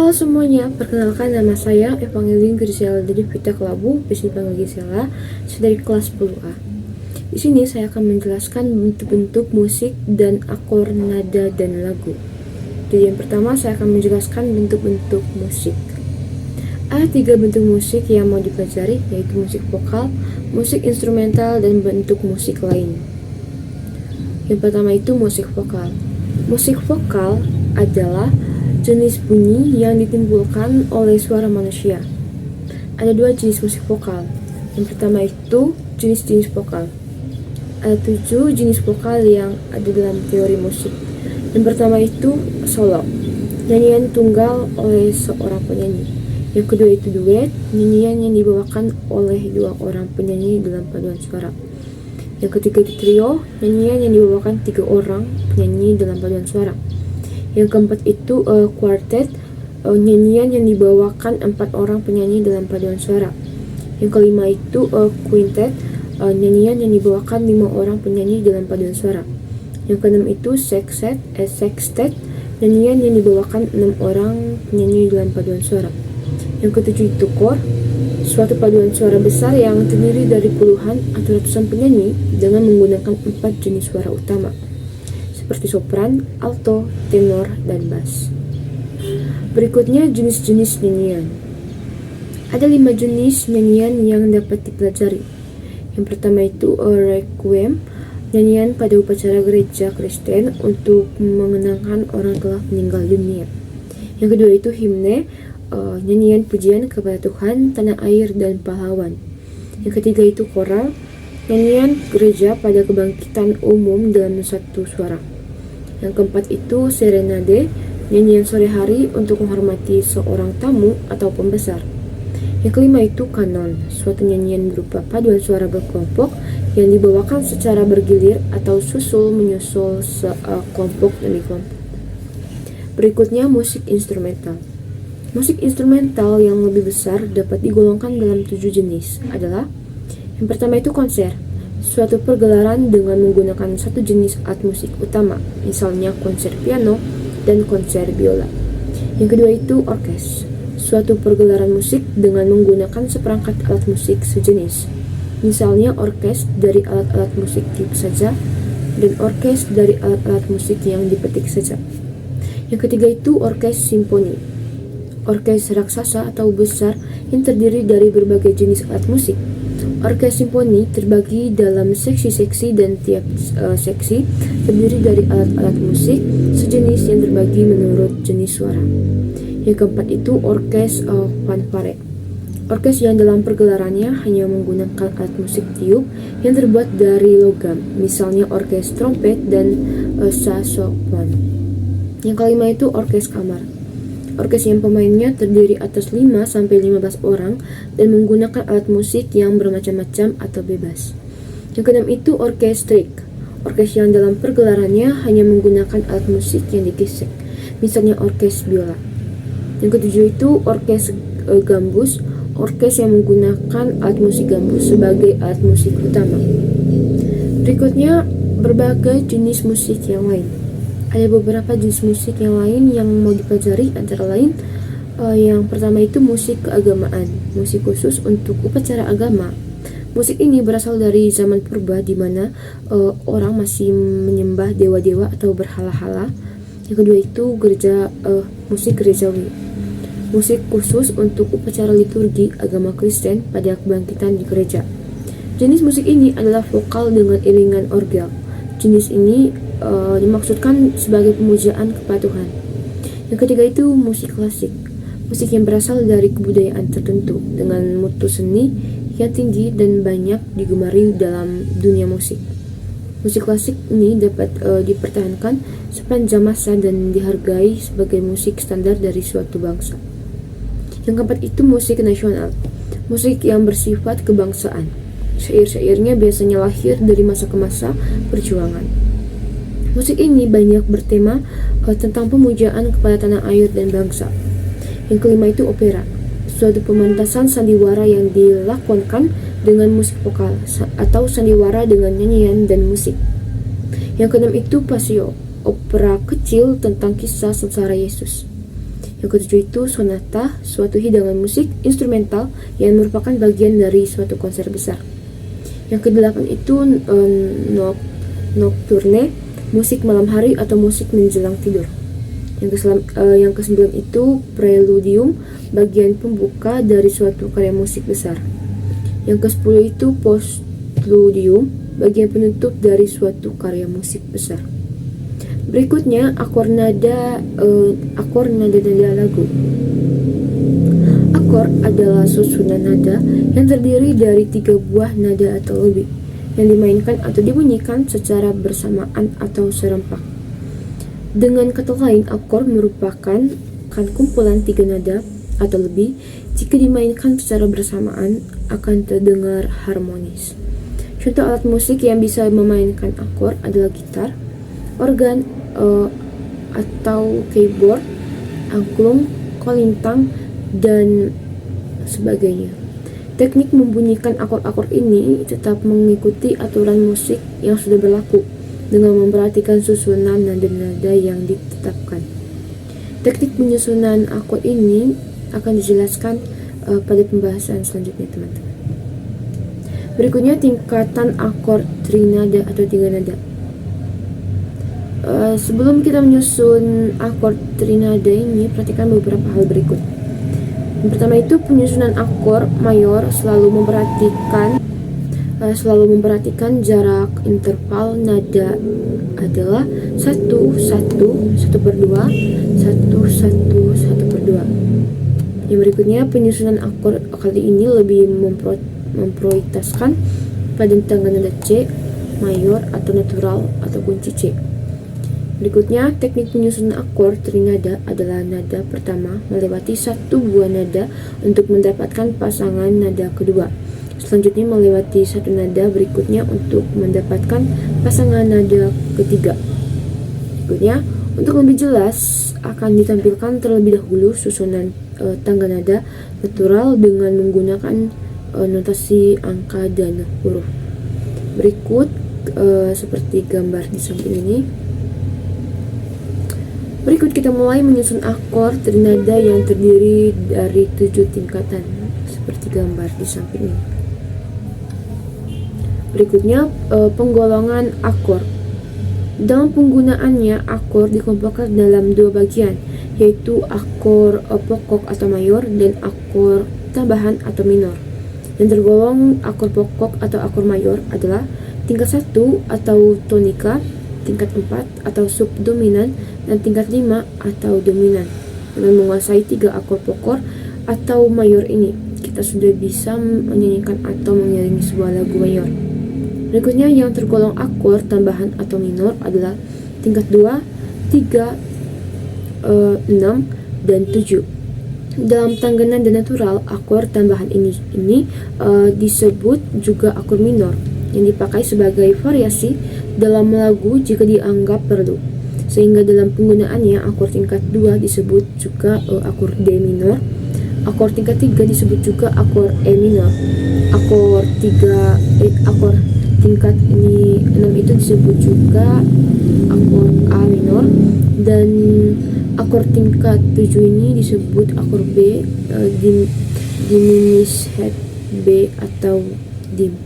Halo semuanya, perkenalkan nama saya Evangeline Grisela dari Vita Kelabu, bisa dipanggil Gisela, saya dari kelas 10A. Di sini saya akan menjelaskan bentuk-bentuk musik dan akor nada dan lagu. Jadi yang pertama saya akan menjelaskan bentuk-bentuk musik. Ada 3 bentuk musik yang mau dipelajari, yaitu musik vokal, musik instrumental, dan bentuk musik lain. Yang pertama itu musik vokal. Musik vokal adalah jenis bunyi yang ditimbulkan oleh suara manusia. Ada 2 jenis musik vokal. Yang pertama itu jenis-jenis vokal. Ada 7 jenis vokal yang ada dalam teori musik. Yang pertama itu solo, nyanyian tunggal oleh seorang penyanyi. Yang kedua itu duet, nyanyian yang dibawakan oleh 2 orang penyanyi dalam paduan suara. Yang ketiga itu trio, nyanyian yang dibawakan 3 orang penyanyi dalam paduan suara. Yang keempat itu quartet, nyanyian yang dibawakan 4 orang penyanyi dalam paduan suara. Yang kelima itu quintet, nyanyian yang dibawakan 5 orang penyanyi dalam paduan suara. Yang keenam itu sextet, nyanyian yang dibawakan 6 orang penyanyi dalam paduan suara. Yang ketujuh itu kor, suatu paduan suara besar yang terdiri dari puluhan atau ratusan penyanyi dengan menggunakan 4 jenis suara utama, seperti sopran, alto, tenor, dan bass. Berikutnya jenis-jenis nyanyian. Ada 5 jenis nyanyian yang dapat dipelajari. Yang pertama itu requiem, nyanyian pada upacara gereja Kristen untuk mengenangkan orang telah meninggal dunia. Yang kedua itu himne, nyanyian pujian kepada Tuhan, tanah air, dan pahlawan. Yang ketiga itu koral, nyanyian gereja pada kebangkitan umum dalam satu suara. Yang keempat itu serenade, nyanyian sore hari untuk menghormati seorang tamu atau pembesar. Yang kelima itu kanon, suatu nyanyian berupa paduan suara berkelompok yang dibawakan secara bergilir atau susul menyusul kelompok demi kelompok. Berikutnya musik instrumental. Musik instrumental yang lebih besar dapat digolongkan dalam 7 jenis adalah: yang pertama itu konser, suatu pergelaran dengan menggunakan satu jenis alat musik utama, misalnya konser piano dan konser biola. Yang kedua itu orkes, suatu pergelaran musik dengan menggunakan seperangkat alat musik sejenis, misalnya orkes dari alat-alat musik tiup saja dan orkes dari alat-alat musik yang dipetik saja. Yang ketiga itu orkes simfoni, orkes raksasa atau besar yang terdiri dari berbagai jenis alat musik. Orkes simfoni terbagi dalam seksi-seksi dan tiap seksi terdiri dari alat-alat musik sejenis yang terbagi menurut jenis suara. Yang keempat itu orkes fanfare, orkes yang dalam pergelarannya hanya menggunakan alat musik tiup yang terbuat dari logam, misalnya orkes trompet dan saxophone. Yang kelima itu orkes kamar, orkes yang pemainnya terdiri atas 5-15 orang dan menggunakan alat musik yang bermacam-macam atau bebas. Yang keenam itu orkestrik, orkes yang dalam pergelarannya hanya menggunakan alat musik yang digesek, misalnya orkes biola. Yang ketujuh itu orkes gambus, orkes yang menggunakan alat musik gambus sebagai alat musik utama. Berikutnya berbagai jenis musik yang lain. Ada beberapa jenis musik yang lain yang mau dipelajari, antara lain yang pertama itu musik keagamaan, musik khusus untuk upacara agama. Musik ini berasal dari zaman purba di mana orang masih menyembah dewa-dewa atau berhala-hala. Yang kedua itu musik gerejawi, musik khusus untuk upacara liturgi agama Kristen pada kebangkitan di gereja. Jenis musik ini adalah vokal dengan iringan orgel. Jenis ini dimaksudkan sebagai pemujaan kepada Tuhan. Yang ketiga itu musik klasik, musik yang berasal dari kebudayaan tertentu dengan mutu seni yang tinggi dan banyak digemari dalam dunia musik. Musik klasik ini dapat dipertahankan sepanjang masa dan dihargai sebagai musik standar dari suatu bangsa. Yang keempat itu musik nasional, musik yang bersifat kebangsaan. Syair-syairnya biasanya lahir dari masa ke masa perjuangan. Musik ini banyak bertema tentang pemujaan kepada tanah air dan bangsa. Yang kelima itu opera, suatu pementasan sandiwara yang dilakonkan dengan musik vokal atau sandiwara dengan nyanyian dan musik. Yang keenam itu pasio, opera kecil tentang kisah sengsara Yesus. Yang ketujuh itu sonata, suatu hidangan musik instrumental yang merupakan bagian dari suatu konser besar. Yang kedelapan itu nocturne, musik malam hari atau musik menjelang tidur. Yang kesembilan itu preludium, bagian pembuka dari suatu karya musik besar. Yang kesepuluh itu postludium, bagian penutup dari suatu karya musik besar. Berikutnya akor nada lagu. Akor adalah susunan nada yang terdiri dari 3 buah nada atau lebih, yang dimainkan atau dibunyikan secara bersamaan atau serempak. Dengan kata lain, akor merupakan kumpulan 3 nada atau lebih. Jika dimainkan secara bersamaan akan terdengar harmonis. Contoh alat musik yang bisa memainkan akor adalah gitar, organ atau keyboard, angklung, kolintang, dan sebagainya. Teknik membunyikan akor-akor ini tetap mengikuti aturan musik yang sudah berlaku dengan memperhatikan susunan nada-nada yang ditetapkan. Teknik penyusunan akor ini akan dijelaskan pada pembahasan selanjutnya, teman-teman. Berikutnya tingkatan akor trinada atau 3 nada. Sebelum kita menyusun akor trinada ini, perhatikan beberapa hal berikut. Yang pertama itu penyusunan akor mayor selalu memperhatikan jarak interval nada adalah 1 1 1/2 1 1 1/2. Yang berikutnya penyusunan akor kali ini lebih memprioritaskan pada tangga nada C mayor atau natural atau kunci C. Berikutnya, teknik penyusunan akor trinada adalah nada pertama melewati 1 buah nada untuk mendapatkan pasangan nada kedua. Selanjutnya melewati 1 nada berikutnya untuk mendapatkan pasangan nada ketiga. Berikutnya, untuk lebih jelas akan ditampilkan terlebih dahulu susunan tangga nada natural dengan menggunakan notasi angka dan huruf. Berikut seperti gambar di samping ini. Berikut kita mulai menyusun akor trinada yang terdiri dari 7 tingkatan seperti gambar di samping ini. Berikutnya penggolongan akor. Dalam penggunaannya, akor dikelompokkan dalam 2 bagian, yaitu akor pokok atau mayor dan akor tambahan atau minor. Yang tergolong akor pokok atau akor mayor adalah tingkat 1 atau tonika, tingkat 4 atau subdominan, dan tingkat 5 atau dominan. Dengan menguasai 3 akor pokok atau mayor ini, kita sudah bisa menyanyikan atau mengiringi sebuah lagu mayor. Berikutnya yang tergolong akor tambahan atau minor adalah tingkat 2, 3, 6, dan 7. Dalam tangga nada natural, akor tambahan ini disebut juga akor minor yang dipakai sebagai variasi dalam lagu jika dianggap perlu. Sehingga dalam penggunaannya, akor tingkat 2 disebut juga akor D minor, akor tingkat 3 disebut juga akor E minor, akor tingkat 6 itu disebut juga akor A minor, dan akor tingkat 7 ini disebut akor B, diminished B atau dim.